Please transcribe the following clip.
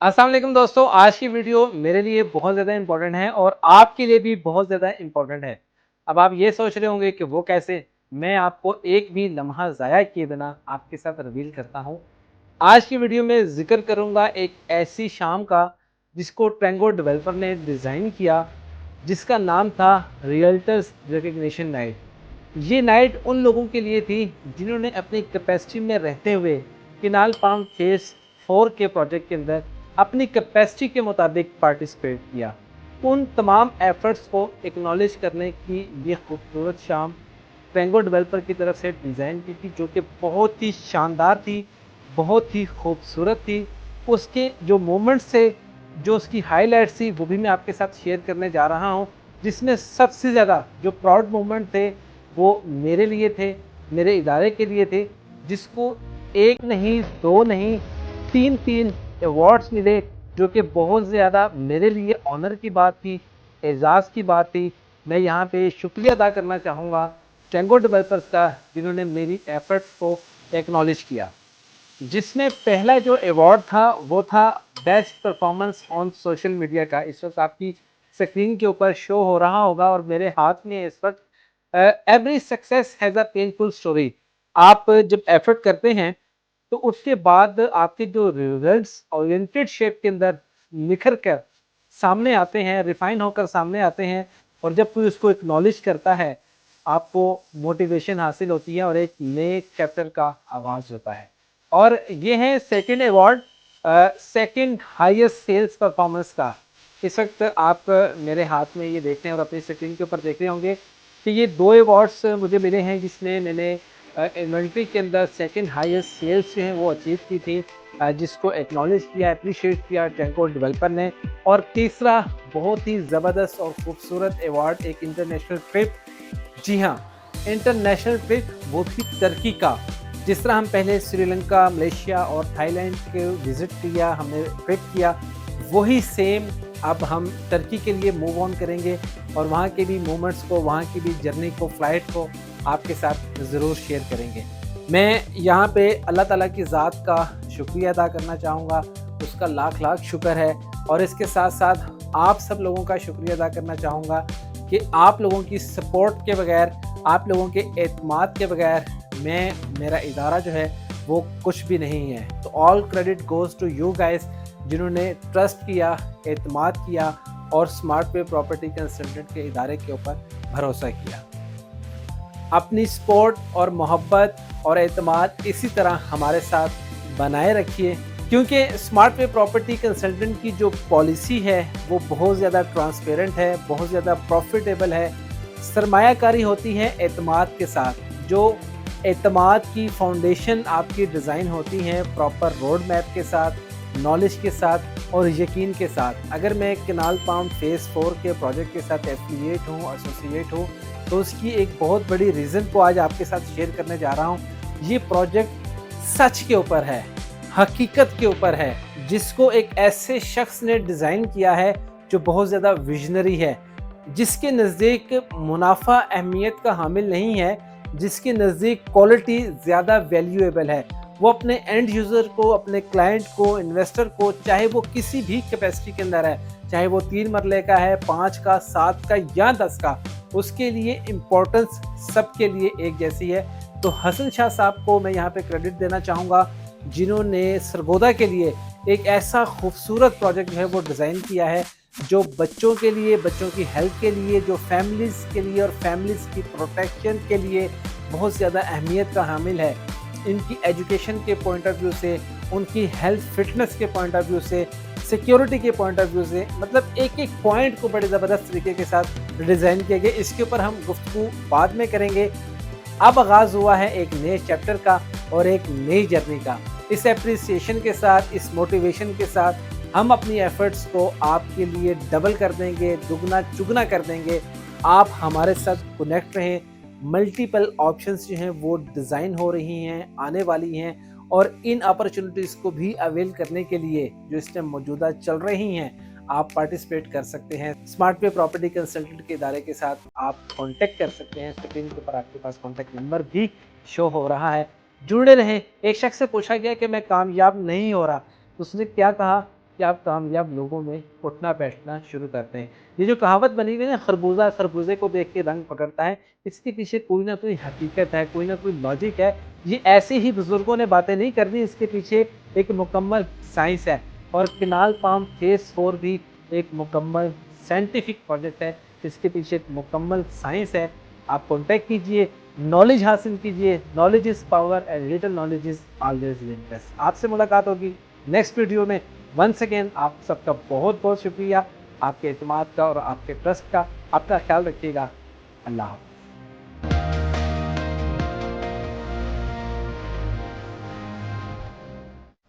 अस्सलाम वालेकुम दोस्तों, आज की वीडियो मेरे लिए बहुत ज़्यादा इम्पोर्टेंट है और आपके लिए भी बहुत ज़्यादा इम्पोर्टेंट है। अब आप ये सोच रहे होंगे कि वो कैसे? मैं आपको एक भी लम्हा ज़ाया किए बिना आपके साथ रिवील करता हूँ। आज की वीडियो में ज़िक्र करूँगा एक ऐसी शाम का जिसको ट्रैंगो डेवलपर ने डिज़ाइन किया, जिसका नाम था रियल्टर्स रिकग्निशन नाइट। ये नाइट उन लोगों के लिए थी जिन्होंने अपनी कैपेसिटी में रहते हुए किनाल पाम फेज़ 4 के प्रोजेक्ट के अंदर अपनी कैपेसिटी के मुताबिक पार्टिसिपेट किया। उन तमाम एफर्ट्स को एक्नॉलेज करने की ये खूबसूरत शाम ट्रैंगो डेवलपर की तरफ से डिज़ाइन की थी, जो कि बहुत ही शानदार थी, बहुत ही खूबसूरत थी। उसके जो मोमेंट्स थे, जो उसकी हाइलाइट्स थी, वो भी मैं आपके साथ शेयर करने जा रहा हूँ। जिसमें सबसे ज़्यादा जो प्राउड मोमेंट थे, वो मेरे लिए थे, मेरे इदारे के लिए थे, जिसको 1 नहीं, 2 नहीं, 3-3 अवार्ड्स मिले, जो कि बहुत ज़्यादा मेरे लिए ऑनर की बात थी, एज़ाज़ की बात थी। मैं यहाँ पे शुक्रिया अदा करना चाहूँगा टैंगो डेवलपर्स का, जिन्होंने मेरी एफर्ट्स को एक्नॉलेज किया। जिसमें पहला जो अवार्ड था वो था best performance on social media का। इस वक्त आपकी स्क्रीन के ऊपर शो हो रहा होगा और मेरे हाथ में इस वक्त every success has a painful story. आप जब एफर्ट करते हैं तो उसके बाद आपके जो रिजल्ट्स ओरिएंटेड शेप के अंदर निखर कर सामने आते हैं, रिफाइन होकर सामने आते हैं, और जब कोई उसको एक्नॉलेज करता है, आपको मोटिवेशन हासिल होती है और एक नए चैप्टर का आगाज होता है। और ये है second award, second highest sales performance का। इस वक्त आप मेरे हाथ में ये देख रहे हैं और अपनी स्क्रीन के ऊपर देख रहे होंगे कि ये 2 अवार्ड्स मुझे मिले हैं, जिसमें मैंने इन्वेंट्री के अंदर सेकंड हाईएस्ट सेल्स जो हैं वो अचीव की थी, जिसको एक्नॉलेज किया, एप्रिशिएट किया टैंगो डेवलपर ने। और तीसरा बहुत ही ज़बरदस्त और खूबसूरत अवार्ड, एक इंटरनेशनल ट्रिप। जी हाँ, इंटरनेशनल ट्रिप, वो भी टर्की का। जिस तरह हम पहले श्रीलंका, मलेशिया और थाईलैंड के विज़िट किया, हमने ट्रिप किया, वही सेम अब हम टर्की के लिए मूव ऑन करेंगे और वहाँ के भी मोमेंट्स को, वहाँ की भी जर्नी को, फ्लाइट को आपके साथ ज़रूर शेयर करेंगे। मैं यहाँ पे अल्लाह ताला की ज़ात का शुक्रिया अदा करना चाहूँगा, उसका लाख लाख शुक्र है। और इसके साथ साथ आप सब लोगों का शुक्रिया अदा करना चाहूँगा कि आप लोगों की सपोर्ट के बगैर, आप लोगों के एतमाद के बगैर मेरा इदारा जो है वो कुछ भी नहीं है। तो all credit goes to you guys, जिन्होंने ट्रस्ट किया, एतमाद किया और स्मार्ट वे प्रॉपर्टी कंसल्टेंट के इदारे के ऊपर भरोसा किया। अपनी सपोर्ट और मोहब्बत और एतमाद इसी तरह हमारे साथ बनाए रखिए, क्योंकि स्मार्ट वे प्रॉपर्टी कंसल्टेंट की जो पॉलिसी है वो बहुत ज़्यादा ट्रांसपेरेंट है, बहुत ज़्यादा प्रॉफिटेबल है। सरमायाकारी होती है एतमाद के साथ। जो एतमाद की फाउंडेशन आपकी डिज़ाइन होती है प्रॉपर रोड मैप के साथ, नॉलेज के साथ और यकीन के साथ। अगर मैं किनाल पाम फेज़ 4 के प्रोजेक्ट के साथ एफिलिएट हूँ, एसोसिएट हूँ, तो उसकी एक बहुत बड़ी रीज़न को आज आपके साथ शेयर करने जा रहा हूँ। ये प्रोजेक्ट सच के ऊपर है, हकीकत के ऊपर है, जिसको एक ऐसे शख्स ने डिज़ाइन किया है जो बहुत ज़्यादा विजनरी है, जिसके नज़दीक मुनाफा अहमियत का हामिल नहीं है, जिसके नज़दीक क्वालिटी ज़्यादा वैल्यूएबल है। वो अपने एंड यूज़र को, अपने क्लाइंट को, इन्वेस्टर को, चाहे वो किसी भी कैपेसिटी के अंदर है, चाहे वो 3 मरले का है, 5 का, 7 का या 10 का, उसके लिए इम्पोर्टेंस सबके लिए एक जैसी है। तो हसन शाह साहब को मैं यहाँ पे क्रेडिट देना चाहूँगा, जिन्होंने सरगोदा के लिए एक ऐसा खूबसूरत प्रोजेक्ट जो है वो डिज़ाइन किया है, जो बच्चों के लिए, बच्चों की हेल्थ के लिए, जो फैमिलीज़ के लिए और फैमिलीज़ की प्रोटेक्शन के लिए बहुत ज़्यादा अहमियत का हामिल है। इनकी एजुकेशन के पॉइंट ऑफ व्यू से, उनकी हेल्थ फिटनेस के पॉइंट ऑफ व्यू से, सिक्योरिटी के पॉइंट ऑफ व्यू से, मतलब एक एक पॉइंट को बड़े ज़बरदस्त तरीके के साथ डिज़ाइन किया गया। इसके ऊपर हम गुफ्तगू बाद में करेंगे। अब आगाज़ हुआ है एक नए चैप्टर का और एक नई जर्नी का। इस एप्रिसिएशन के साथ, इस मोटिवेशन के साथ हम अपनी एफर्ट्स को आपके लिए डबल कर देंगे, दुगना चुगना कर देंगे। आप हमारे साथ कनेक्ट रहें। मल्टीपल ऑप्शंस जो हैं वो डिज़ाइन हो रही हैं, आने वाली हैं, और इन अपॉर्चुनिटीज़ को भी अवेल करने के लिए जो इस टाइम मौजूदा चल रही हैं, आप पार्टिसिपेट कर सकते हैं। स्मार्ट वे प्रॉपर्टी कंसल्टेंट के इदारे के साथ आप कांटेक्ट कर सकते हैं। स्क्रीन के ऊपर आपके पास कांटेक्ट नंबर भी शो हो रहा है, जुड़े रहें। एक शख्स से पूछा गया कि मैं कामयाब नहीं हो रहा, तो उसने क्या कहा कि आप कामयाब लोगों में उठना बैठना शुरू करते हैं। ये जो कहावत बनी हुई है ना, खरबूजा खरबूजे को देख के रंग पकड़ता है, इसके पीछे कोई ना कोई हकीकत है, कोई ना कोई लॉजिक है। ये ऐसे ही बुजुर्गों ने बातें नहीं कर दी, इसके पीछे एक मुकम्मल साइंस है। और किनाल पाम फेज 4 भी एक मुकम्मल साइंटिफिक प्रोजेक्ट है, इसके पीछे एक मुकम्मल साइंस है। आप कॉन्टैक्ट कीजिए, नॉलेज हासिल कीजिए। Knowledge is power and little knowledge is always limitless. आपसे मुलाकात होगी नेक्स्ट वीडियो में। वंस अगेन आप सबका बहुत-बहुत शुक्रिया, आपके एतमाद का और आपके ट्रस्ट का। अपना ख्याल रखिएगा। अल्लाह हाफ़िज़।